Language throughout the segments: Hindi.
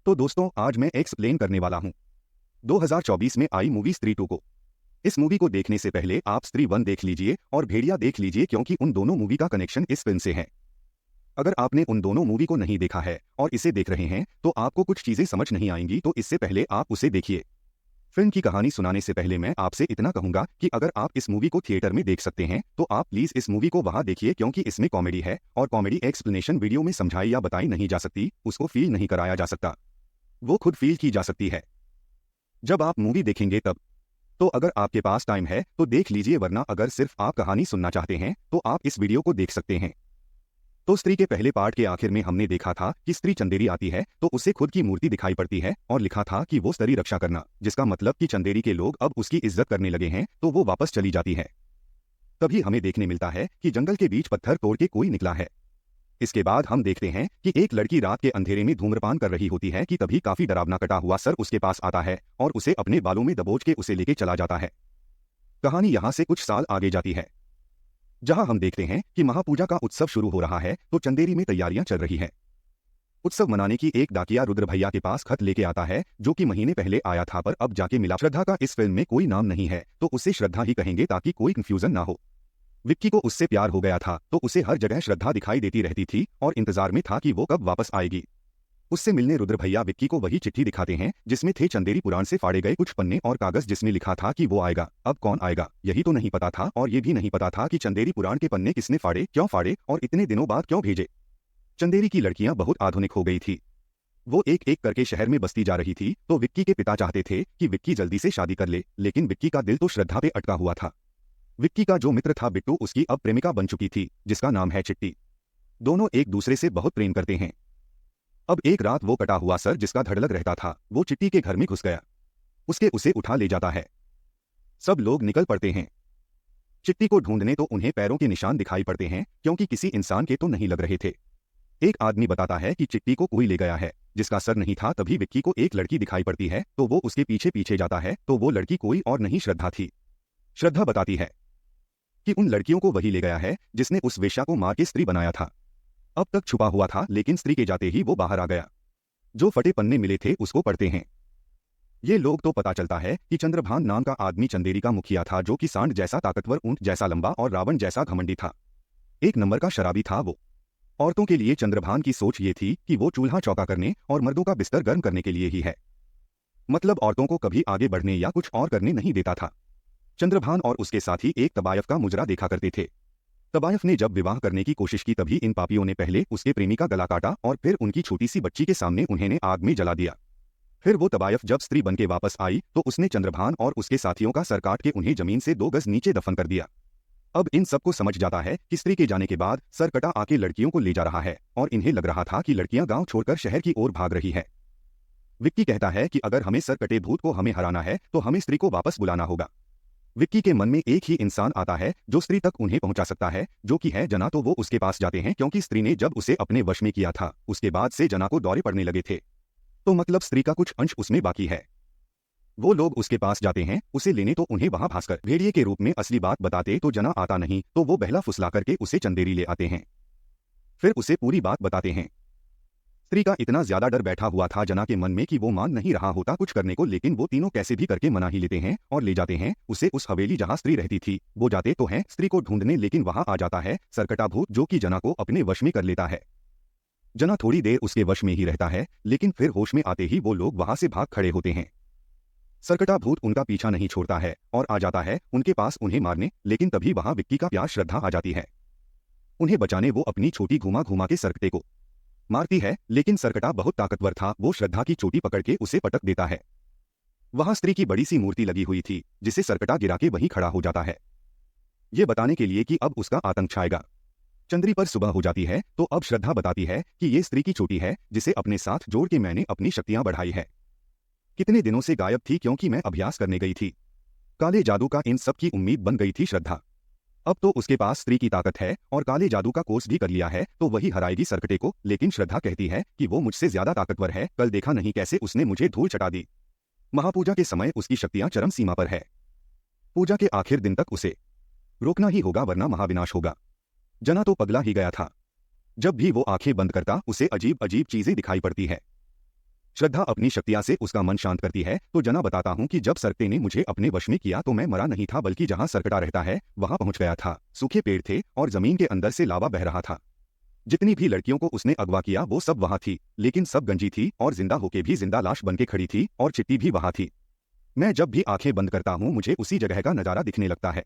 तो दोस्तों आज मैं एक्सप्लेन करने वाला हूं 2024 में आई मूवी स्त्री 2 को। इस मूवी को देखने से पहले आप स्त्री 1 देख लीजिए और भेड़िया देख लीजिए क्योंकि उन दोनों मूवी का कनेक्शन इस फिल्म से है। अगर आपने उन दोनों मूवी को नहीं देखा है और इसे देख रहे हैं तो आपको कुछ चीजें समझ नहीं आएंगी, तो इससे पहले आप उसे देखिए। फिल्म की कहानी सुनाने से पहले मैं आपसे इतना कहूंगा कि अगर आप इस मूवी को थिएटर में देख सकते हैं तो आप प्लीज इस मूवी को वहां देखिए, क्योंकि इसमें कॉमेडी है और कॉमेडी एक्सप्लेनेशन वीडियो में समझाई या बताई नहीं जा सकती, उसको फील नहीं कराया जा सकता, वो खुद फील की जा सकती है जब आप मूवी देखेंगे तब। तो अगर आपके पास टाइम है तो देख लीजिए, वरना अगर सिर्फ आप कहानी सुनना चाहते हैं तो आप इस वीडियो को देख सकते हैं। तो स्त्री के पहले पार्ट के आखिर में हमने देखा था कि स्त्री चंदेरी आती है तो उसे खुद की मूर्ति दिखाई पड़ती है और लिखा था कि वो स्त्री रक्षा करना, जिसका मतलब कि चंदेरी के लोग अब उसकी इज्जत करने लगे हैं, तो वो वापस चली जाती है। तभी हमें देखने मिलता है कि जंगल के बीच पत्थर तोड़ के कोई निकला है। इसके बाद हम देखते हैं कि एक लड़की रात के अंधेरे में धूम्रपान कर रही होती है कि तभी काफी डरावना कटा हुआ सर उसके पास आता है और उसे अपने बालों में दबोच के उसे लेके चला जाता है। कहानी यहां से कुछ साल आगे जाती है, जहां हम देखते हैं कि महापूजा का उत्सव शुरू हो रहा है, तो चंदेरी में तैयारियां चल रही है। उत्सव मनाने की एक डाकिया रुद्र भैया के पास खत लेके आता है, जो कि महीने पहले आया था पर अब जाके मिला। श्रद्धा का इस फिल्म में कोई नाम नहीं है तो उसे श्रद्धा ही कहेंगे ताकि कोई कंफ्यूजन ना हो। विक्की को उससे प्यार हो गया था तो उसे हर जगह श्रद्धा दिखाई देती रहती थी और इंतजार में था कि वो कब वापस आएगी। उससे मिलने रुद्र भैया विक्की को वही चिट्ठी दिखाते हैं जिसमें थे चंदेरी पुराण से फाड़े गए कुछ पन्ने और कागज, जिसमें लिखा था कि वो आएगा। अब कौन आएगा यही तो नहीं पता था, और ये भी नहीं पता था कि चंदेरी पुराण के पन्ने किसने फाड़े, क्यों फाड़े और इतने दिनों बाद क्यों भेजे। चंदेरी की लड़कियां बहुत आधुनिक हो गई थी, वो एक एक करके शहर में बसती जा रही थी। तो विक्की के पिता चाहते थे कि विक्की जल्दी से शादी कर ले, लेकिन विक्की का दिल तो श्रद्धा पे अटका हुआ था। विक्की का जो मित्र था बिट्टू, उसकी अब प्रेमिका बन चुकी थी जिसका नाम है चिट्टी। दोनों एक दूसरे से बहुत प्रेम करते हैं। अब एक रात वो कटा हुआ सर जिसका धड़लग रहता था वो चिट्टी के घर में घुस गया, उसे उठा ले जाता है। सब लोग निकल पड़ते हैं चिट्टी को ढूंढने, तो उन्हें पैरों के निशान दिखाई पड़ते हैं क्योंकि किसी इंसान के तो नहीं लग रहे थे। एक आदमी बताता है कि चिट्टी को कोई ले गया है जिसका सर नहीं था। तभी विक्की को एक लड़की दिखाई पड़ती है तो वो उसके पीछे पीछे जाता है, तो वो लड़की कोई और नहीं श्रद्धा थी। श्रद्धा बताती है कि उन लड़कियों को वही ले गया है जिसने उस वेश्या को मार के स्त्री बनाया था। अब तक छुपा हुआ था, लेकिन स्त्री के जाते ही वो बाहर आ गया। जो फटे पन्ने मिले थे उसको पढ़ते हैं ये लोग, तो पता चलता है कि चंद्रभान नाम का आदमी चंदेरी का मुखिया था, जो कि सांड जैसा ताकतवर, ऊंट जैसा लंबा और रावण जैसा घमंडी था। एक नंबर का शराबी था वो। औरतों के लिए चंद्रभान की सोच ये थी कि वो चूल्हा चौका करने और मर्दों का बिस्तर गर्म करने के लिए ही है, मतलब औरतों को कभी आगे बढ़ने या कुछ और करने नहीं देता था। चंद्रभान और उसके साथी एक तबायफ का मुजरा देखा करते थे। तबायफ ने जब विवाह करने की कोशिश की तभी इन पापियों ने पहले उसके प्रेमी का गला काटा और फिर उनकी छोटी सी बच्ची के सामने उन्हें आग में जला दिया। फिर वो तबायफ जब स्त्री बनके वापस आई तो उसने चंद्रभान और उसके साथियों का सर काट के उन्हें जमीन से 2 गज नीचे दफन कर दिया। अब इन सबको समझ जाता है कि स्त्री के जाने के बाद सर कटा आके लड़कियों को ले जा रहा है, और इन्हें लग रहा था कि लड़कियां गांव छोड़कर शहर की ओर भाग रही है। विक्की कहता है कि अगर हमें सर कटे भूत को हमें हराना है तो हमें स्त्री को वापस बुलाना होगा। विक्की के मन में एक ही इंसान आता है जो स्त्री तक उन्हें पहुंचा सकता है, जो कि है जना। तो वो उसके पास जाते हैं क्योंकि स्त्री ने जब उसे अपने वश में किया था उसके बाद से जना को दौरे पड़ने लगे थे, तो मतलब स्त्री का कुछ अंश उसमें बाकी है। वो लोग उसके पास जाते हैं उसे लेने, तो उन्हें वहां भास्कर भेड़िए के रूप में असली बात बताते तो जना आता नहीं, तो वो बहला फुसला करके उसे चंदेरी ले आते हैं, फिर उसे पूरी बात बताते हैं। स्त्री का इतना ज्यादा डर बैठा हुआ था जना के मन में कि वो मान नहीं रहा होता कुछ करने को, लेकिन वो तीनों कैसे भी करके मना ही लेते हैं और ले जाते हैं उसे उस हवेली जहां स्त्री रहती थी। वो जाते तो हैं स्त्री को ढूंढने, लेकिन वहां आ जाता है सरकटा भूत, जो कि जना को अपने वश में कर लेता है। जना थोड़ी देर उसके वश में ही रहता है, लेकिन फिर होश में आते ही वो लोग वहां से भाग खड़े होते हैं। सरकटा भूत उनका पीछा नहीं छोड़ता है और आ जाता है उनके पास उन्हें मारने, लेकिन तभी वहां विक्की का प्यार श्रद्धा आ जाती है। उन्हें बचाने वो अपनी छोटी घुमा घुमा के सरकटे को मारती है, लेकिन सरकटा बहुत ताकतवर था, वो श्रद्धा की चोटी पकड़ के उसे पटक देता है। वहां स्त्री की बड़ी सी मूर्ति लगी हुई थी जिसे सरकटा गिरा के वहीं खड़ा हो जाता है, ये बताने के लिए कि अब उसका आतंक छाएगा। चंद्री पर सुबह हो जाती है तो अब श्रद्धा बताती है कि ये स्त्री की चोटी है जिसे अपने साथ जोड़ के मैंने अपनी शक्तियां बढ़ाई है। कितने दिनों से गायब थी क्योंकि मैं अभ्यास करने गई थी। काले जादू का इन सब की उम्मीद बन गई थी श्रद्धा। अब तो उसके पास स्त्री की ताकत है और काले जादू का कोर्स भी कर लिया है, तो वही हराएगी सरकटे को, लेकिन श्रद्धा कहती है कि वो मुझसे ज्यादा ताकतवर है, कल देखा नहीं कैसे उसने मुझे धूल चटा दी। महापूजा के समय उसकी शक्तियां चरम सीमा पर है। पूजा के आखिर दिन तक उसे रोकना ही होगा वरना महाविनाश होगा। जना तो पगला ही गया था। जब भी वो आंखें बंद करता उसे अजीब अजीब चीजें दिखाई पड़ती है। श्रद्धा अपनी शक्तियां से उसका मन शांत करती है तो जना बताता हूं कि जब सरकटे ने मुझे अपने वश में किया तो मैं मरा नहीं था बल्कि जहां सरकटा रहता है वहां पहुंच गया था। सूखे पेड़ थे और जमीन के अंदर से लावा बह रहा था। जितनी भी लड़कियों को उसने अगवा किया वो सब वहां थी, लेकिन सब गंजी थी और जिंदा होके भी जिंदा लाश बनके खड़ी थी और चिट्टी भी वहां थी। मैं जब भी आंखें बंद करता हूं मुझे उसी जगह का नजारा दिखने लगता है।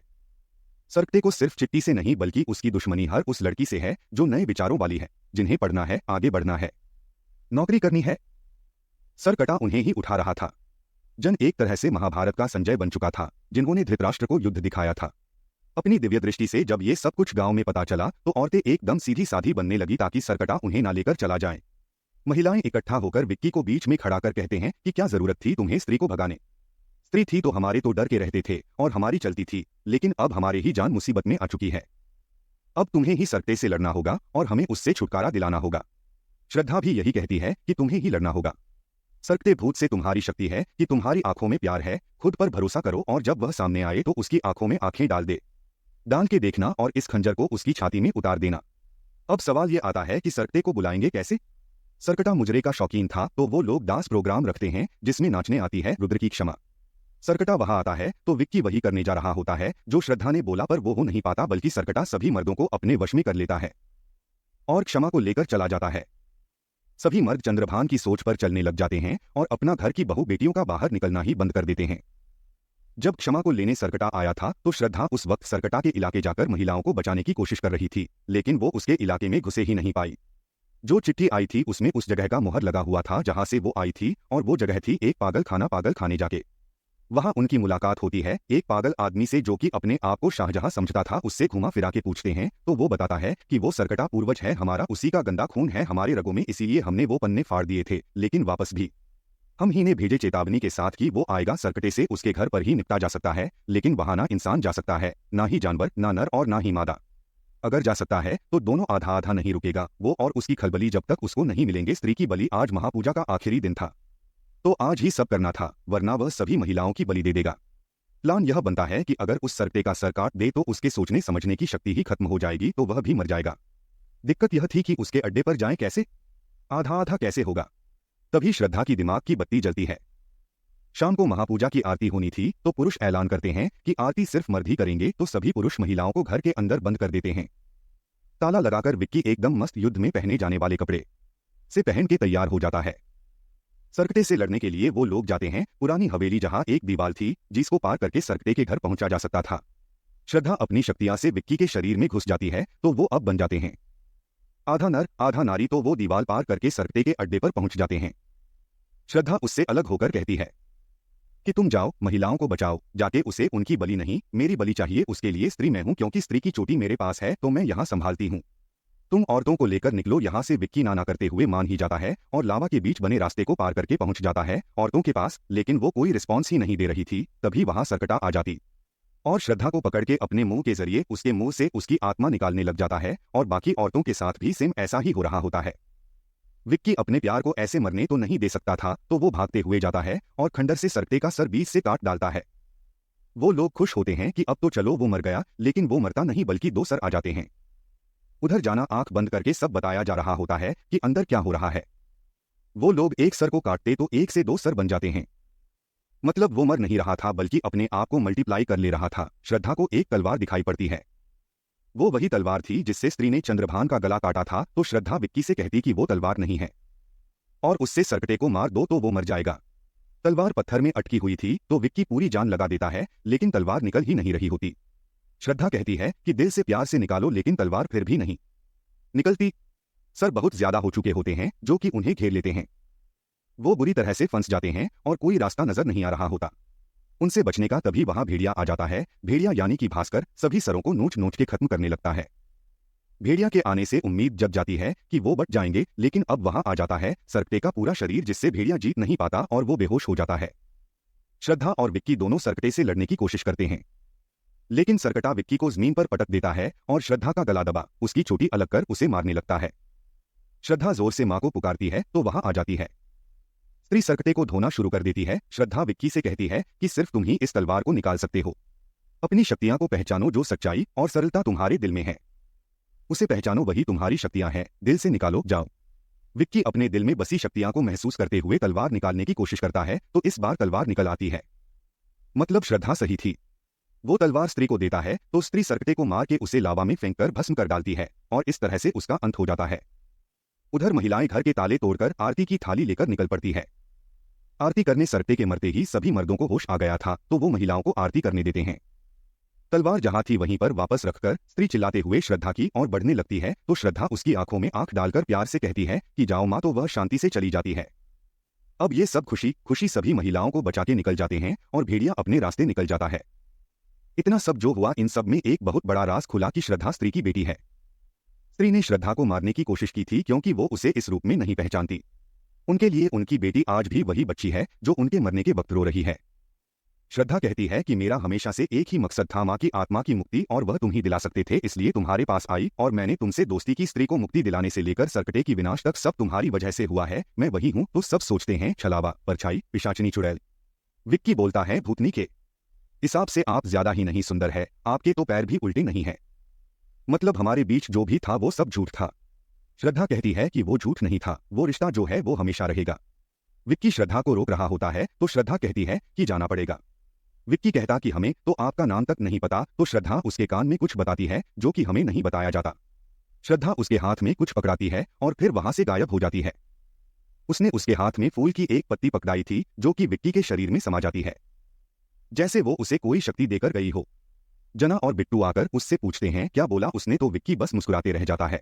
सरकटे को सिर्फ चिट्टी से नहीं बल्कि उसकी दुश्मनी हर उस लड़की से है जो नए विचारों वाली है, जिन्हें पढ़ना है, आगे बढ़ना है, नौकरी करनी है। सरकटा उन्हें ही उठा रहा था। जन एक तरह से महाभारत का संजय बन चुका था, जिन्होंने धृतराष्ट्र को युद्ध दिखाया था। अपनी दिव्य दृष्टि से जब ये सब कुछ गांव में पता चला तो औरतें एकदम सीधी साधी बनने लगी ताकि सरकटा उन्हें ना लेकर चला जाए। महिलाएं इकट्ठा होकर विक्की को बीच में खड़ा कर कहते हैं कि क्या जरूरत थी तुम्हें स्त्री को भगाने। स्त्री थी तो हमारे तो डर के रहते थे और हमारी चलती थी, लेकिन अब हमारे ही जान मुसीबत में आ चुकी है। अब तुम्हें ही सरकटे से लड़ना होगा और हमें उससे छुटकारा दिलाना होगा। श्रद्धा भी यही कहती है कि तुम्हें ही लड़ना होगा। सरकटे भूत से तुम्हारी शक्ति है कि तुम्हारी आंखों में प्यार है, खुद पर भरोसा करो और जब वह सामने आए तो उसकी आंखों में आंखें डाल के देखना और इस खंजर को उसकी छाती में उतार देना। अब सवाल ये आता है कि सरकटे को बुलाएंगे कैसे। सरकटा मुजरे का शौकीन था तो वो लोग डांस प्रोग्राम रखते हैं जिसमें नाचने आती है रुद्र की क्षमा। सरकटा वहां आता है तो विक्की वही करने जा रहा होता है जो श्रद्धा ने बोला, पर वो हो नहीं पाता बल्कि सरकटा सभी मर्दों को अपने वश में कर लेता है और क्षमा को लेकर चला जाता है। सभी मर्द चंद्रभान की सोच पर चलने लग जाते हैं और अपना घर की बहू बेटियों का बाहर निकलना ही बंद कर देते हैं। जब क्षमा को लेने सरकटा आया था तो श्रद्धा उस वक्त सरकटा के इलाके जाकर महिलाओं को बचाने की कोशिश कर रही थी, लेकिन वो उसके इलाके में घुसे ही नहीं पाई। जो चिट्ठी आई थी उसमें उस जगह का मुहर लगा हुआ था जहां से वो आई थी, और वो जगह थी एक पागल खाने जाके। वहां उनकी मुलाकात होती है एक पागल आदमी से जो कि अपने आप को शाहजहां समझता था। उससे घुमा फिरा के पूछते हैं तो वो बताता है कि वो सरकटा पूर्वज है हमारा, उसी का गंदा खून है हमारे रगों में, इसीलिए हमने वो पन्ने फाड़ दिए थे, लेकिन वापस भी हम ही ने भेजे चेतावनी के साथ कि वो आएगा। सरकटे से उसके घर पर ही निपटा जा सकता है, लेकिन वहां ना इंसान जा सकता है, ना ही जानवर, ना नर और ना ही मादा। अगर जा सकता है तो दोनों आधा आधा नहीं रुकेगा। वो और उसकी खलबली जब तक उसको नहीं मिलेंगे। स्त्री की बलि आज महापूजा का आखिरी दिन था तो आज ही सब करना था, वरना वह सभी महिलाओं की बलि दे देगा। प्लान यह बनता है कि अगर उस सरकटे का सर काट दे तो उसके सोचने समझने की शक्ति ही खत्म हो जाएगी, तो वह भी मर जाएगा। दिक्कत यह थी कि उसके अड्डे पर जाएं कैसे, आधा आधा कैसे होगा। तभी श्रद्धा की दिमाग की बत्ती जलती है। शाम को महापूजा की आरती होनी थी तो पुरुष ऐलान करते हैं कि आरती सिर्फ मर्द ही करेंगे, तो सभी पुरुष महिलाओं को घर के अंदर बंद कर देते हैं। ताला लगाकर विक्की एकदम मस्त युद्ध में पहने जाने वाले कपड़े से पहन के तैयार हो जाता है। सरकटे से लड़ने के लिए वो लोग जाते हैं पुरानी हवेली, जहां एक दीवार थी जिसको पार करके सरकटे के घर पहुंचा जा सकता था। श्रद्धा अपनी शक्तियां से विक्की के शरीर में घुस जाती है तो वो अब बन जाते हैं आधा नर आधा नारी, तो वो दीवार पार करके सरकटे के अड्डे पर पहुंच जाते हैं। श्रद्धा उससे अलग होकर कहती है कि तुम जाओ, महिलाओं को बचाओ, जाके उसे उनकी बलि नहीं मेरी बलि चाहिए, उसके लिए स्त्री मैं हूं, क्योंकि स्त्री की चोटी मेरे पास है तो मैं यहां संभालती हूं। तुम औरतों को लेकर निकलो यहां से। विक्की नाना करते हुए मान ही जाता है और लावा के बीच बने रास्ते को पार करके पहुंच जाता है औरतों के पास, लेकिन वो कोई रिस्पॉन्स ही नहीं दे रही थी। तभी वहां सरकटा आ जाती और श्रद्धा को पकड़ के अपने मुंह के जरिए उसके मुंह से उसकी आत्मा निकालने लग जाता है, और बाकी औरतों के साथ भी सेम ऐसा ही हो रहा होता है। विक्की अपने प्यार को ऐसे मरने तो नहीं दे सकता था, तो वो भागते हुए जाता है और खंडर से सरकटे का सर बीच से काट डालता है। वो लोग खुश होते हैं कि अब तो चलो वो मर गया, लेकिन वो मरता नहीं बल्कि दो सर आ जाते हैं। उधर जाना आंख बंद करके सब बताया जा रहा होता है कि अंदर क्या हो रहा है। वो लोग एक सर को काटते तो एक से दो सर बन जाते हैं। मतलब वो मर नहीं रहा था बल्कि अपने आप को मल्टीप्लाई कर ले रहा था। श्रद्धा को एक तलवार दिखाई पड़ती है। वो वही तलवार थी जिससे स्त्री ने चंद्रभान का गला काटा था, तो श्रद्धा विक्की से कहती कि वो तलवार नहीं है और उससे सरकटे को मार दो तो वो मर जाएगा। तलवार पत्थर में अटकी हुई थी तो विक्की पूरी जान लगा देता है, लेकिन तलवार निकल ही नहीं रही होती। श्रद्धा कहती है कि दिल से प्यार से निकालो, लेकिन तलवार फिर भी नहीं निकलती। सर बहुत ज्यादा हो चुके होते हैं जो कि उन्हें घेर लेते हैं। वो बुरी तरह से फंस जाते हैं और कोई रास्ता नजर नहीं आ रहा होता उनसे बचने का। तभी वहां भेड़िया आ जाता है। भेड़िया यानी कि भास्कर सभी सरों को नोच नोच के खत्म करने लगता है। भेड़िया के आने से उम्मीद जग जाती है कि वो बच जाएंगे, लेकिन अब वहां आ जाता है सरकटे का पूरा शरीर, जिससे भेड़िया जीत नहीं पाता और वो बेहोश हो जाता है। श्रद्धा और विक्की दोनों सरकटे से लड़ने की कोशिश करते हैं, लेकिन सरकटा विक्की को जमीन पर पटक देता है और श्रद्धा का गला दबा उसकी चोटी अलग कर उसे मारने लगता है। श्रद्धा जोर से मां को पुकारती है तो वहां आ जाती है। स्त्री सरकटे को धोना शुरू कर देती है। श्रद्धा विक्की से कहती है कि सिर्फ तुम ही इस तलवार को निकाल सकते हो। अपनी शक्तियां को पहचानो, जो सच्चाई और सरलता तुम्हारे दिल में है उसे पहचानो, वही तुम्हारी शक्तियां हैं। दिल से निकालो, जाओ। विक्की अपने दिल में बसी शक्तियां को महसूस करते हुए तलवार निकालने की कोशिश करता है तो इस बार तलवार निकल आती है। मतलब श्रद्धा सही थी। वो तलवार स्त्री को देता है तो स्त्री सरकटे को मार के उसे लावा में फेंककर भस्म कर डालती है और इस तरह से उसका अंत हो जाता है। उधर महिलाएं घर के ताले तोड़कर आरती की थाली लेकर निकल पड़ती है। आरती करने सरकटे के मरते ही सभी मर्दों को होश आ गया था तो वो महिलाओं को आरती करने देते हैं। तलवार जहां थी वहीं पर वापस रखकर स्त्री चिल्लाते हुए श्रद्धा की ओर बढ़ने लगती है तो श्रद्धा उसकी आंखों में आंख डालकर प्यार से कहती है कि जाओ मां, तो वह शांति से चली जाती है। अब ये सब खुशी खुशी सभी महिलाओं को बचा के निकल जाते हैं और भेड़िया अपने रास्ते निकल जाता है। इतना सब जो हुआ, इन सब में एक बहुत बड़ा राज खुला कि श्रद्धा स्त्री की बेटी है। स्त्री ने श्रद्धा को मारने की कोशिश की थी क्योंकि वो उसे इस रूप में नहीं पहचानती। उनके लिए उनकी बेटी आज भी वही बच्ची है जो उनके मरने के वक्त रो रही है। श्रद्धा कहती है कि मेरा हमेशा से एक ही मकसद था, माँ की आत्मा की मुक्ति, और वह तुम ही दिला सकते थे, इसलिए तुम्हारे पास आई और मैंने तुमसे दोस्ती की। स्त्री को मुक्ति दिलाने से लेकर सरकटे की विनाश तक सब तुम्हारी वजह से हुआ है। मैं वही हूँ। तो सब सोचते हैं छलावा, परछाई, पिशाचिनी, चुड़ैल। विक्की बोलता है भूतनी के हिसाब से आप ज्यादा ही नहीं सुंदर है, आपके तो पैर भी उल्टे नहीं है। मतलब हमारे बीच जो भी था वो सब झूठ था। श्रद्धा कहती है कि वो झूठ नहीं था, वो रिश्ता जो है वो हमेशा रहेगा। विक्की श्रद्धा को रोक रहा होता है तो श्रद्धा कहती है कि जाना पड़ेगा। विक्की कहता कि हमें तो आपका नाम तक नहीं पता, तो श्रद्धा उसके कान में कुछ बताती है जो कि हमें नहीं बताया जाता। श्रद्धा उसके हाथ में कुछ पकड़ाती है और फिर वहां से गायब हो जाती है। उसने उसके हाथ में फूल की एक पत्ती पकड़ाई थी जो कि विक्की के शरीर में समा जाती है, जैसे वो उसे कोई शक्ति देकर गई हो। जना और बिट्टू आकर उससे पूछते हैं क्या बोला उसने, तो विक्की बस मुस्कुराते रह जाता है।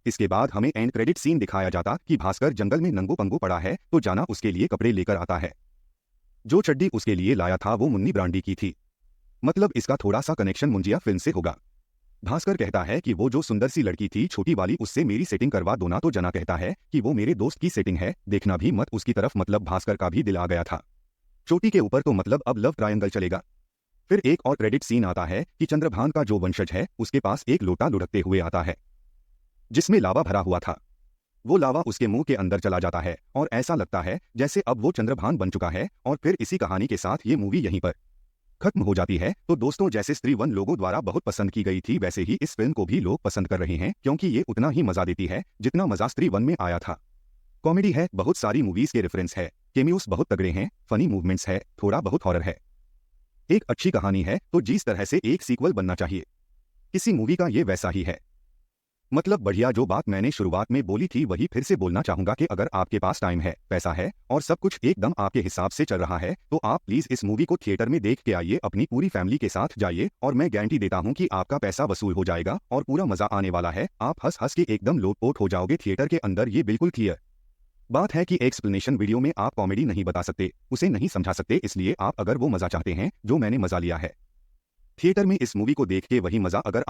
इसके बाद हमें एंड क्रेडिट सीन दिखाया जाता कि भास्कर जंगल में नंगो पंगो पड़ा है तो जाना उसके लिए कपड़े लेकर आता है। जो चड्डी उसके लिए लाया था वो मुन्नी ब्रांडी की थी। मतलब इसका थोड़ा सा कनेक्शन मुंजिया फिल्म से होगा। भास्कर कहता है कि वो जो सुंदर सी लड़की थी छोटी वाली, उससे मेरी सेटिंग करवा दो ना, तो जना कहता है कि वो मेरे दोस्त की सेटिंग है, देखना भी मत उसकी तरफ। मतलब भास्कर का भी दिल आ गया था चोटी के ऊपर, तो मतलब अब लव ट्रायंगल चलेगा। फिर एक और क्रेडिट सीन आता है कि चंद्रभान का जो वंशज है उसके पास एक लोटा लुढ़कते हुए आता है जिसमें लावा भरा हुआ था। वो लावा उसके मुंह के अंदर चला जाता है और ऐसा लगता है जैसे अब वो चंद्रभान बन चुका है। और फिर इसी कहानी के साथ ये मूवी यहीं पर खत्म हो जाती है। तो दोस्तों, जैसे स्त्री 1 लोगों द्वारा बहुत पसंद की गई थी वैसे ही इस फिल्म को भी लोग पसंद कर रहे हैं क्योंकि ये उतना ही मजा देती है जितना मजा स्त्री 1 में आया था। कॉमेडी है, बहुत सारी मूवीज के रेफरेंस है, केमियोस बहुत तगड़े हैं, फनी मूवमेंट्स है, थोड़ा बहुत हॉरर है, एक अच्छी कहानी है। तो जिस तरह से एक सीक्वल बनना चाहिए किसी मूवी का ये वैसा ही है। मतलब बढ़िया। जो बात मैंने शुरुआत में बोली थी वही फिर से बोलना चाहूंगा कि अगर आपके पास टाइम है, पैसा है और सब कुछ एकदम आपके हिसाब से चल रहा है तो आप प्लीज इस मूवी को थिएटर में देख के आइए, अपनी पूरी फैमिली के साथ जाइए और मैं गारंटी देता हूं कि आपका पैसा वसूल हो जाएगा और पूरा मजा आने वाला है। आप हंस हंस के एकदम लोटपोट हो जाओगे थिएटर के अंदर, ये बिल्कुल क्लियर बात है कि एक्सप्लेनेशन वीडियो में आप कॉमेडी नहीं बता सकते, उसे नहीं समझा सकते, इसलिए आप अगर वो मजा चाहते हैं जो मैंने मजा लिया है थिएटर में इस मूवी को देख के, वही मजा अगर आप